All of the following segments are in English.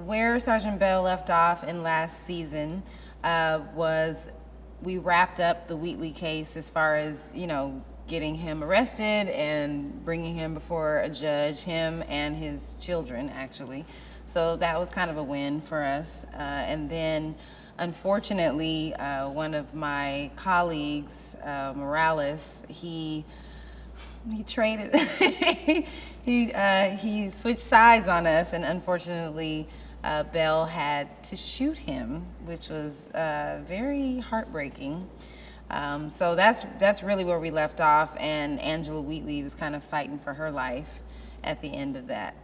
where Sergeant Bell left off in last season was we wrapped up the Wheatley case as far as, getting him arrested and bringing him before a judge, him and his children, actually. So that was kind of a win for us. And then, unfortunately, one of my colleagues, Morales, he traded. He switched sides on us, and unfortunately, Bell had to shoot him, which was very heartbreaking. So that's really where we left off, and Angela Wheatley was kind of fighting for her life at the end of that.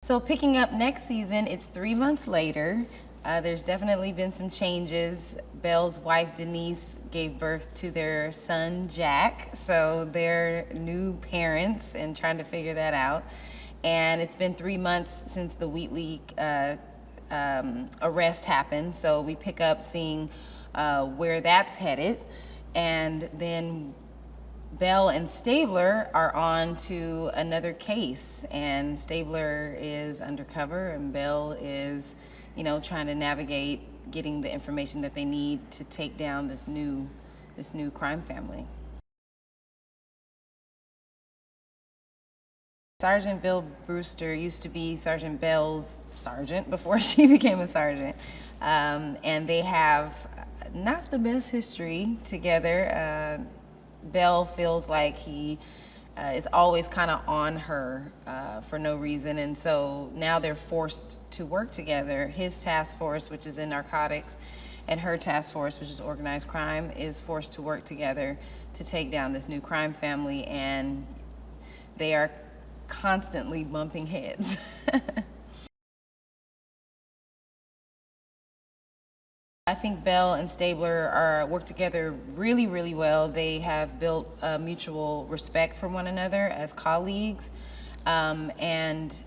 So picking up next season, it's 3 months later. There's definitely been some changes. Bell's wife, Denise, gave birth to their son, Jack. So they're new parents and trying to figure that out. And it's been 3 months since the Wheatley arrest happened. So we pick up seeing where that's headed. And then Bell and Stabler are on to another case, and Stabler is undercover and Bell is, trying to navigate getting the information that they need to take down this new crime family. Sergeant Bill Brewster used to be Sergeant Bell's sergeant before she became a sergeant. And they have not the best history together. Bell feels like he is always kind of on her for no reason, and so now they're forced to work together. His task force, which is in narcotics, and her task force, which is organized crime, is forced to work together to take down this new crime family, and they are constantly bumping heads. I think Bell and Stabler work together really, really well. They have built a mutual respect for one another as colleagues. And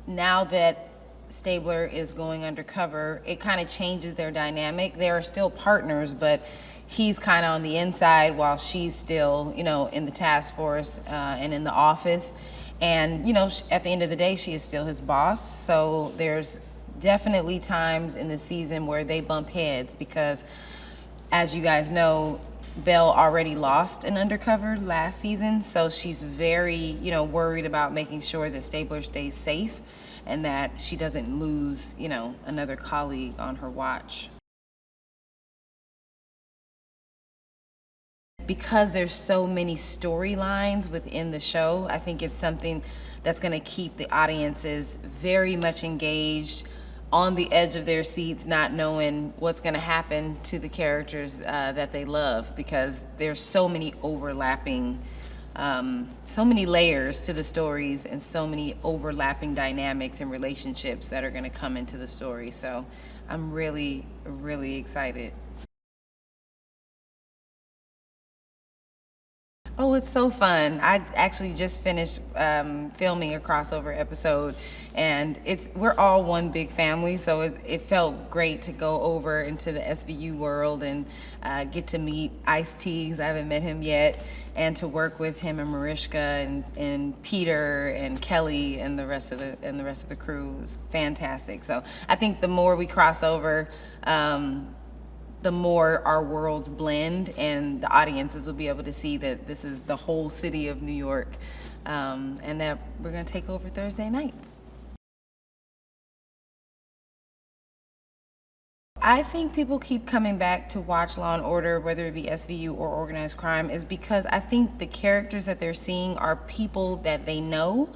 now that Stabler is going undercover, it kind of changes their dynamic. They are still partners, but he's kind of on the inside while she's still, in the task force and in the office. And, at the end of the day, she is still his boss. So there's definitely times in the season where they bump heads because, as you guys know, Bell already lost an undercover last season, so she's very, worried about making sure that Stabler stays safe and that she doesn't lose, another colleague on her watch. Because there's so many storylines within the show, I think it's something that's going to keep the audiences very much engaged, on the edge of their seats, not knowing what's going to happen to the characters that they love, because there's so many overlapping, so many layers to the stories and so many overlapping dynamics and relationships that are going to come into the story. So I'm really, really excited. Oh, it's so fun. I actually just finished filming a crossover episode, and we're all one big family, so it felt great to go over into the SVU world and get to meet Ice-T, because I haven't met him yet, and to work with him and Mariska and Peter and Kelly and the rest of the crew. It was fantastic. So I think the more we cross over, the more our worlds blend, and the audiences will be able to see that this is the whole city of New York, and that we're going to take over Thursday nights. I think people keep coming back to watch Law and Order, whether it be SVU or organized crime, is because I think the characters that they're seeing are people that they know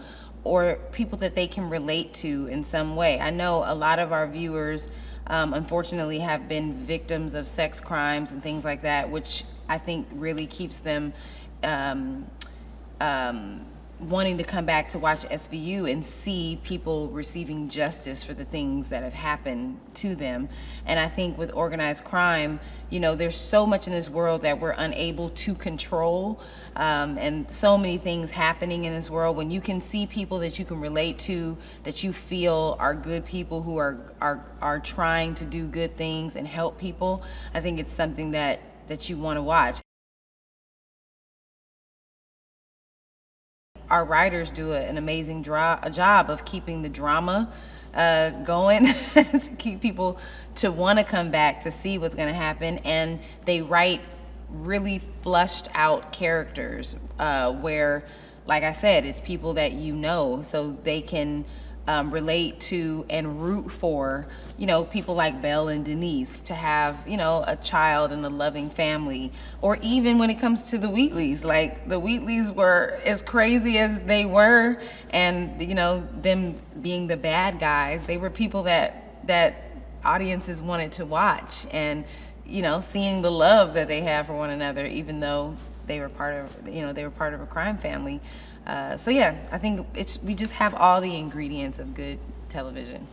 or people that they can relate to in some way. I know a lot of our viewers unfortunately have been victims of sex crimes and things like that, which I think really keeps them wanting to come back to watch SVU and see people receiving justice for the things that have happened to them. And I think with organized crime, there's so much in this world that we're unable to control, and so many things happening in this world. When you can see people that you can relate to, that you feel are good people who are trying to do good things and help people, I think it's something that you want to watch. our writers do an amazing a job of keeping the drama going to keep people to want to come back to see what's going to happen. And they write really flushed out characters where, like I said, it's people that you know, so they can relate to and root for, people like Belle and Denise to have, a child and a loving family. Or even when it comes to the Wheatleys, like the Wheatleys were as crazy as they were, and, them being the bad guys, they were people that audiences wanted to watch, and, seeing the love that they have for one another, even though they were part of, a crime family. So yeah, I think we just have all the ingredients of good television.